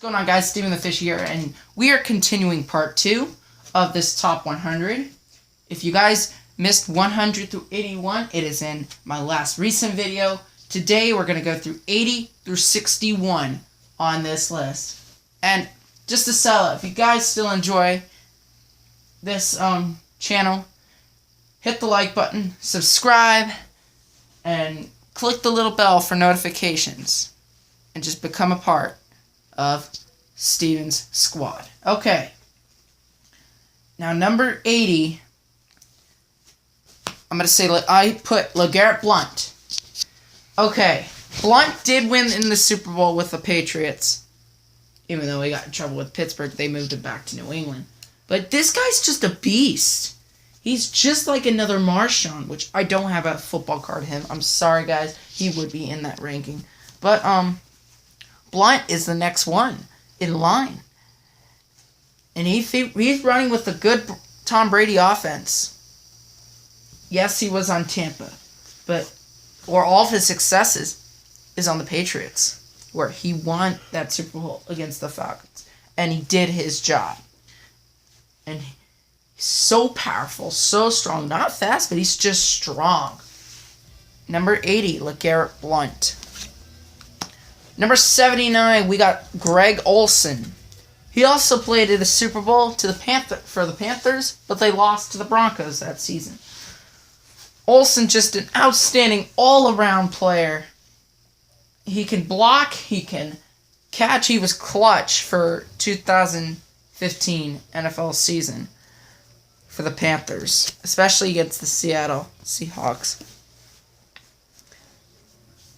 What's going on, guys? Steven the Fish here, and we are continuing part 2 of this top 100. If you guys missed 100 through 81, it is in my last recent video. Today we're going to go through 80 through 61 on this list. And just to sell it, if you guys still enjoy this channel, hit the like button, subscribe, and click the little bell for notifications, and just become a part of Steven's squad. Okay. Now, number 80, I'm going to say I put LeGarrette Blount. Okay. Blount did win in the Super Bowl with the Patriots. Even though he got in trouble with Pittsburgh, they moved him back to New England. But this guy's just a beast. He's just like another Marshawn, which I don't have a football card of him. I'm sorry, guys. He would be in that ranking. But, Blount is the next one in line. And he's running with a good Tom Brady offense. Yes, he was on Tampa. But all of his successes is on the Patriots, where he won that Super Bowl against the Falcons. And he did his job. And he's so powerful, so strong. Not fast, but he's just strong. Number 80, LeGarrette Blount. Number 79, we got Greg Olsen. He also played in the Super Bowl for the Panthers, but they lost to the Broncos that season. Olsen, just an outstanding all-around player. He can block, he can catch. He was clutch for 2015 NFL season for the Panthers, especially against the Seattle Seahawks.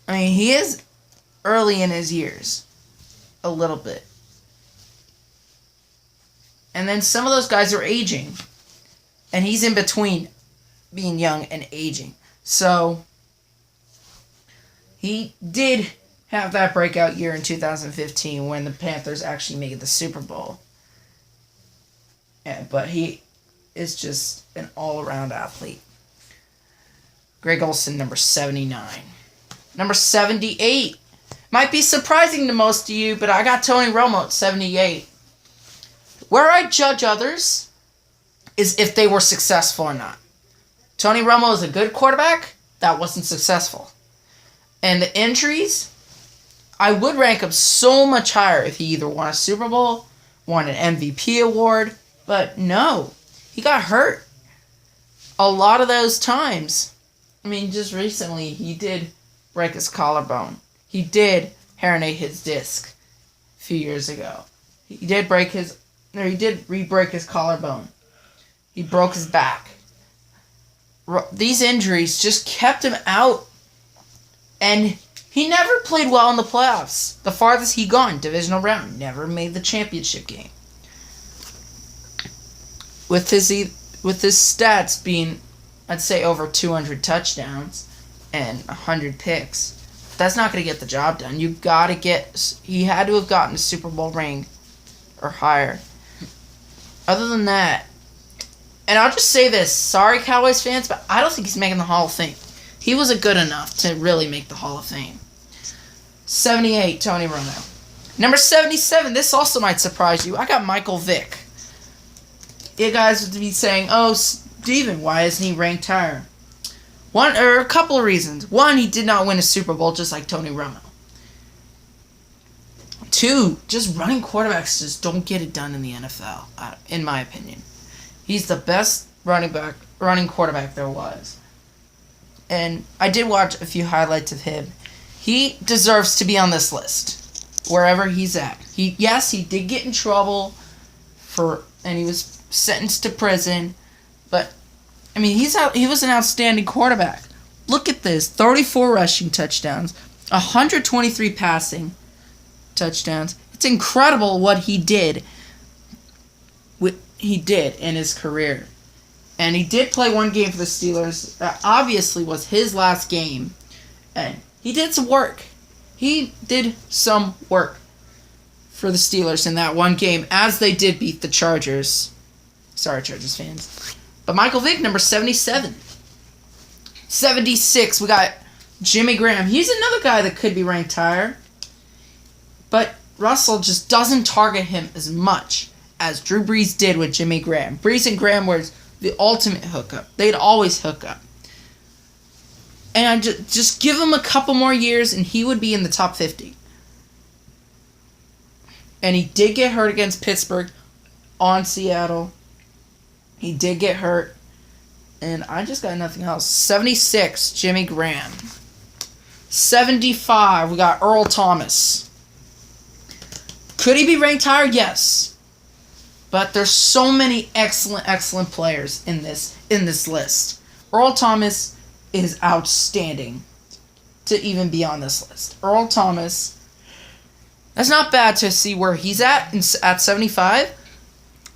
I mean, he is early in his years, a little bit. And then some of those guys are aging, and he's in between being young and aging. So he did have that breakout year in 2015 when the Panthers actually made the Super Bowl. Yeah, but he is just an all-around athlete. Greg Olsen, number 79. Number 78. Might be surprising to most of you, but I got Tony Romo at 78. Where I judge others is if they were successful or not. Tony Romo is a good quarterback that wasn't successful. And the injuries, I would rank him so much higher if he either won a Super Bowl, won an MVP award, but no, he got hurt a lot of those times. I mean, just recently, he did break his collarbone. He did herniate his disc a few years ago. He did re-break his collarbone. He broke his back. These injuries just kept him out, and he never played well in the playoffs. The farthest he gone, divisional round, never made the championship game. With his stats being, I'd say, over 200 touchdowns and 100 picks, that's not going to get the job done. He had to have gotten a Super Bowl ring or higher. Other than that, and I'll just say this, sorry Cowboys fans, but I don't think he's making the Hall of Fame. He wasn't good enough to really make the Hall of Fame. 78, Tony Romo. Number 77, this also might surprise you. I got Michael Vick. You guys would be saying, oh, Steven, why isn't he ranked higher? A couple of reasons. One, he did not win a Super Bowl just like Tony Romo. Two, just running quarterbacks just don't get it done in the NFL, in my opinion. He's the best running quarterback there was. And I did watch a few highlights of him. He deserves to be on this list, wherever he's at. Yes, he did get in trouble and he was sentenced to prison, but I mean, he was an outstanding quarterback. Look at this, 34 rushing touchdowns, 123 passing touchdowns. It's incredible what he did in his career. And he did play one game for the Steelers. That obviously was his last game. And he did some work. He did some work for the Steelers in that one game, as they did beat the Chargers. Sorry, Chargers fans. But Michael Vick, number 77. 76, we got Jimmy Graham. He's another guy that could be ranked higher. But Russell just doesn't target him as much as Drew Brees did with Jimmy Graham. Brees and Graham were the ultimate hookup. They'd always hook up. And I just give him a couple more years and he would be in the top 50. And he did get hurt against Pittsburgh on Seattle. He did get hurt. And I just got nothing else. 76, Jimmy Graham. 75, we got Earl Thomas. Could he be ranked higher? Yes. But there's so many excellent players in this list. Earl Thomas is outstanding to even be on this list. Earl Thomas, that's not bad to see where he's at 75.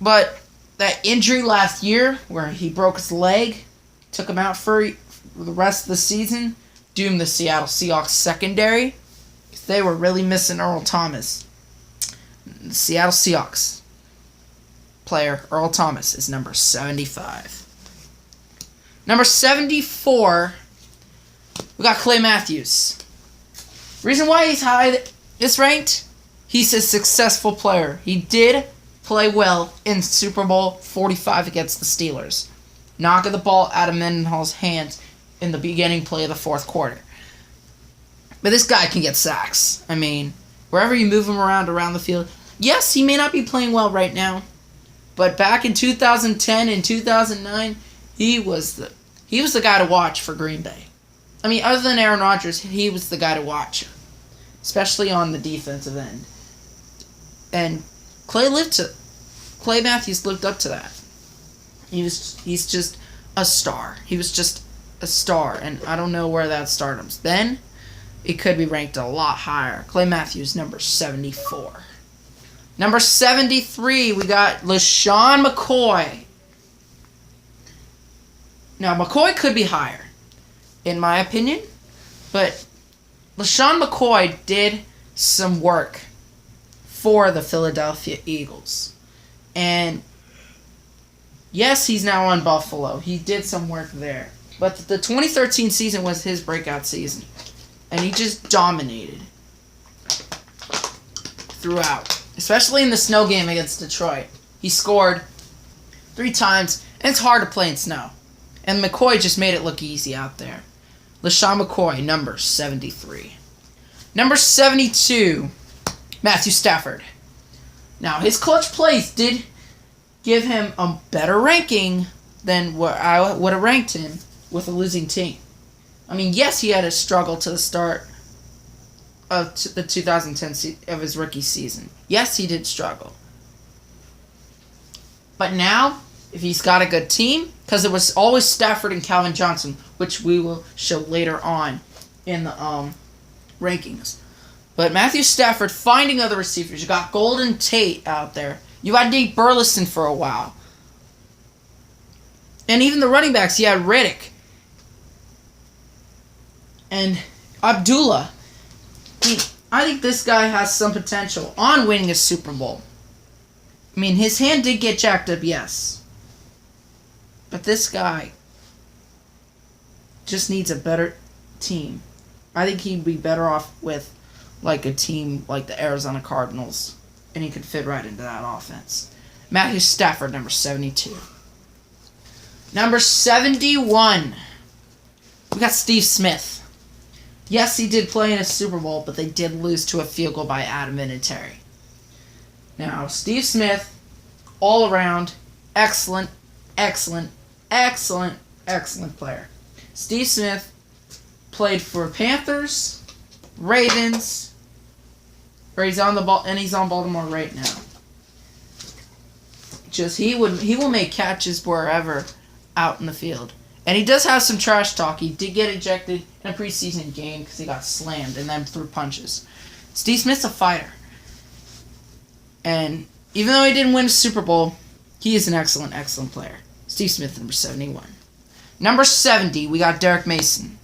But that injury last year where he broke his leg, took him out for the rest of the season, doomed the Seattle Seahawks secondary. They were really missing Earl Thomas. The Seattle Seahawks player, Earl Thomas, is number 75. Number 74, we got Clay Matthews. Reason why he's high is ranked, he's a successful player. He did play well in Super Bowl 45 against the Steelers, knocking the ball out of Mendenhall's hands in the beginning play of the fourth quarter. But this guy can get sacks. I mean, wherever you move him around the field, yes, he may not be playing well right now, but back in 2010 and 2009, he was the guy to watch for Green Bay. I mean, other than Aaron Rodgers, he was the guy to watch, especially on the defensive end. And Clay Matthews lived up to that. He's just a star. He was just a star, and I don't know where that stardom's been. It could be ranked a lot higher. Clay Matthews, number 74. Number 73, we got LeSean McCoy. Now, McCoy could be higher, in my opinion, but LeSean McCoy did some work for the Philadelphia Eagles. And yes, he's now on Buffalo. He did some work there. But the 2013 season was his breakout season. And he just dominated throughout. Especially in the snow game against Detroit. He scored 3 times. And it's hard to play in snow. And McCoy just made it look easy out there. LeSean McCoy, number 73. Number 72, Matthew Stafford. Now, his clutch plays did give him a better ranking than what I would have ranked him with a losing team. I mean, yes, he had a struggle to the start of the 2010 of his rookie season. Yes, he did struggle. But now, if he's got a good team, because it was always Stafford and Calvin Johnson, which we will show later on in the rankings. But Matthew Stafford finding other receivers. You got Golden Tate out there. You had Nate Burleson for a while. And even the running backs, you had Riddick and Abdullah. I think this guy has some potential on winning a Super Bowl. I mean, his hand did get jacked up, yes. But this guy just needs a better team. I think he'd be better off with like a team like the Arizona Cardinals. And he could fit right into that offense. Matthew Stafford, number 72. Number 71. We got Steve Smith. Yes, he did play in a Super Bowl, but they did lose to a field goal by Adam Vinatieri. Now, Steve Smith, all around, excellent player. Steve Smith played for Panthers, Ravens, where he's on the ball, and he's on Baltimore right now. Just he will make catches wherever out in the field. And he does have some trash talk. He did get ejected in a preseason game because he got slammed and then threw punches. Steve Smith's a fighter. And even though he didn't win a Super Bowl, he is an excellent player. Steve Smith, number 71. Number 70, we got Derek Mason.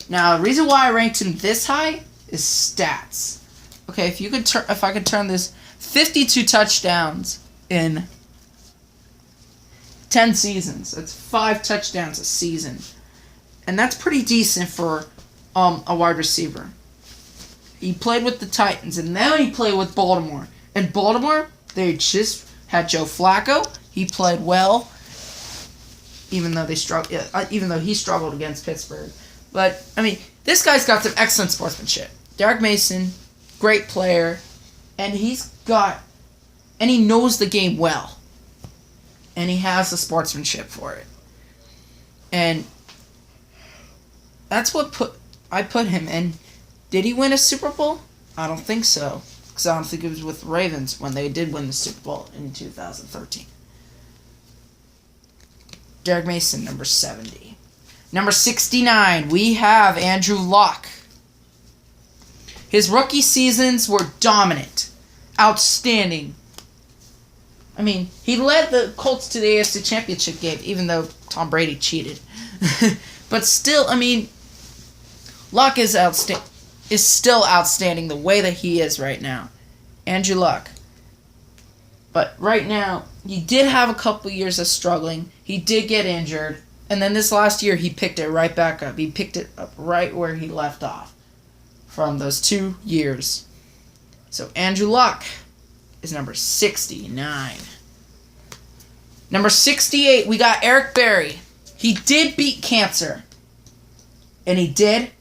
Now, the reason why I ranked him this high is stats. Okay, if I could turn this 52 touchdowns in 10 seasons. That's 5 touchdowns a season. And that's pretty decent for a wide receiver. He played with the Titans, and then he played with Baltimore. And Baltimore, they just had Joe Flacco. He played well, even though he struggled against Pittsburgh. But I mean, this guy's got some excellent sportsmanship. Derek Mason, great player, and he knows the game well, and he has the sportsmanship for it. And that's what I put him in. Did he win a Super Bowl? I don't think so. Because I don't think it was with the Ravens when they did win the Super Bowl in 2013. Derek Mason, number 70. Number 69, we have Andrew Luck. His rookie seasons were dominant. Outstanding. I mean, he led the Colts to the AFC Championship game, even though Tom Brady cheated. But still, I mean, Luck is still outstanding the way that he is right now. Andrew Luck. But right now, he did have a couple years of struggling. He did get injured. And then this last year, he picked it right back up. He picked it up right where he left off from those 2 years. So Andrew Luck is number 69. Number 68, we got Eric Berry. He did beat cancer. And he did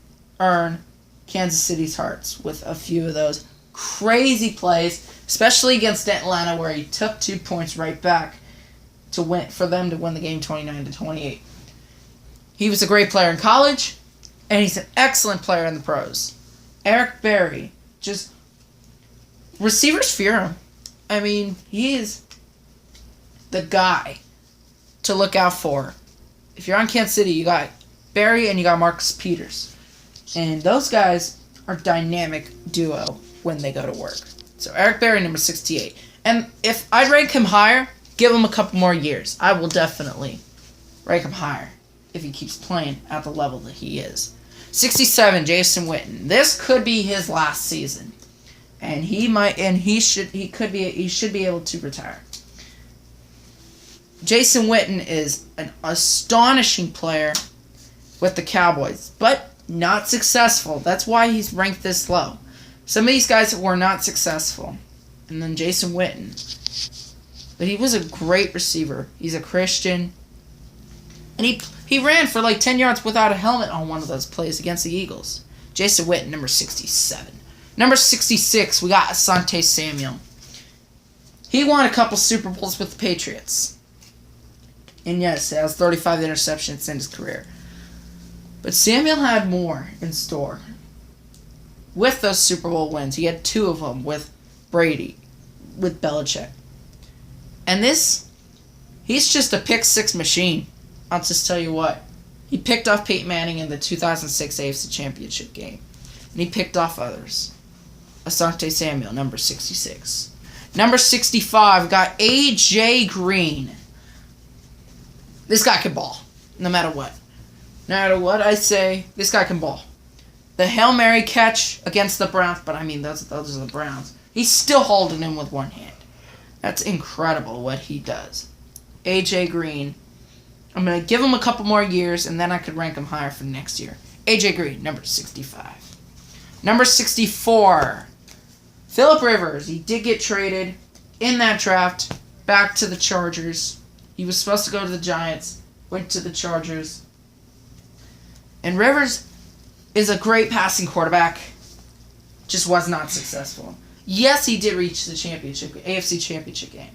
earn Kansas City's hearts with a few of those crazy plays, especially against Atlanta, where he took 2 points right back for them to win the game 29-28. He was a great player in college, and he's an excellent player in the pros. Eric Berry, just receivers fear him. I mean, he is the guy to look out for. If you're on Kansas City, you got Berry and you got Marcus Peters. And those guys are dynamic duo when they go to work. So Eric Berry, number 68. And if I'd rank him higher, give him a couple more years. I will definitely rank him higher if he keeps playing at the level that he is. 67, Jason Witten. This could be his last season. And he should be able to retire. Jason Witten is an astonishing player with the Cowboys, but not successful. That's why he's ranked this low. Some of these guys were not successful. And then Jason Witten. But he was a great receiver. He's a Christian. And he ran for like 10 yards without a helmet on one of those plays against the Eagles. Jason Witten, number 67. Number 66, we got Asante Samuel. He won a couple Super Bowls with the Patriots. And yes, he has 35 interceptions in his career. But Samuel had more in store. With those Super Bowl wins, he had 2 of them with Brady, with Belichick. And he's just a pick-6 machine. I'll just tell you what. He picked off Peyton Manning in the 2006 AFC Championship game. And he picked off others. Asante Samuel, number 66. Number 65, we got A.J. Green. This guy can ball, no matter what. No matter what I say, this guy can ball. The Hail Mary catch against the Browns, but I mean, those are the Browns. He's still holding him with one hand. That's incredible what he does. A.J. Green. I'm going to give him a couple more years, and then I could rank him higher for next year. A.J. Green, number 65. Number 64. Phillip Rivers. He did get traded in that draft back to the Chargers. He was supposed to go to the Giants. Went to the Chargers. And Rivers is a great passing quarterback. Just was not successful. Yes, he did reach the AFC Championship game.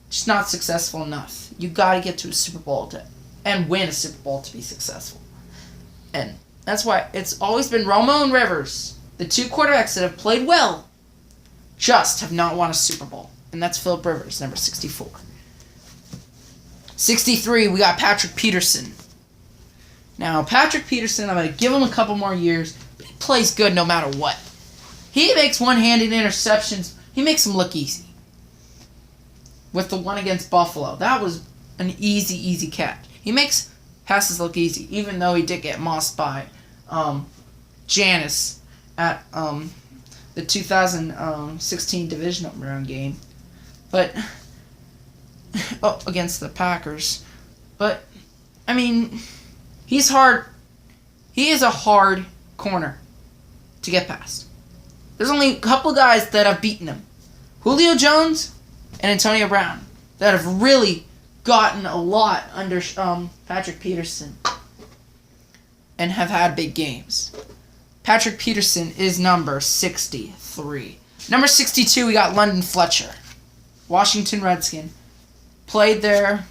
Just not successful enough. You got to get to a Super Bowl and win a Super Bowl to be successful. And that's why it's always been Romo and Rivers, the 2 quarterbacks that have played well, just have not won a Super Bowl. And that's Phillip Rivers, number 64. 63, we got Patrick Peterson. Now, Patrick Peterson, I'm going to give him a couple more years, but he plays good no matter what. He makes one-handed interceptions. He makes them look easy. With the one against Buffalo, that was an easy catch. He makes passes look easy, even though he did get mossed by Janis at the 2016 divisional round game. But against the Packers. But I mean, he's hard. He is a hard corner to get past. There's only a couple guys that have beaten him. Julio Jones and Antonio Brown that have really gotten a lot under Patrick Peterson and have had big games. Patrick Peterson is number 63. Number 62, we got London Fletcher. Washington Redskin. Played there.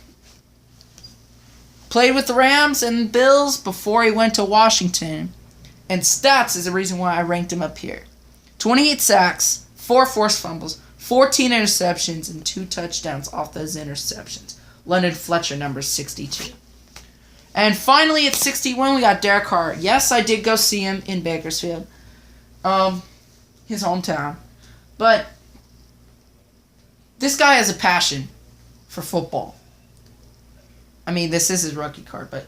Played with the Rams and Bills before he went to Washington. And stats is the reason why I ranked him up here. 28 sacks, 4 forced fumbles, 14 interceptions, and 2 touchdowns off those interceptions. London Fletcher, number 62. And finally, at 61, we got Derek Carr. Yes, I did go see him in Bakersfield, his hometown. But this guy has a passion for football. I mean, this is his rookie card, but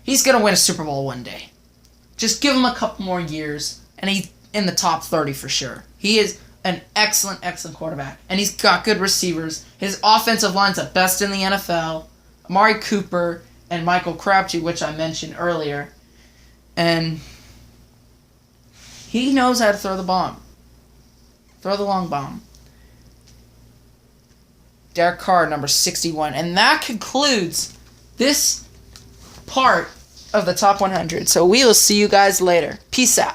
he's going to win a Super Bowl one day. Just give him a couple more years, and he's in the top 30 for sure. He is an excellent, excellent quarterback, and he's got good receivers. His offensive line's the best in the NFL. Amari Cooper and Michael Crabtree, which I mentioned earlier. And he knows how to throw the bomb. Throw the long bomb. Derek Carr, number 61. And that concludes this part of the Top 100. So we will see you guys later. Peace out.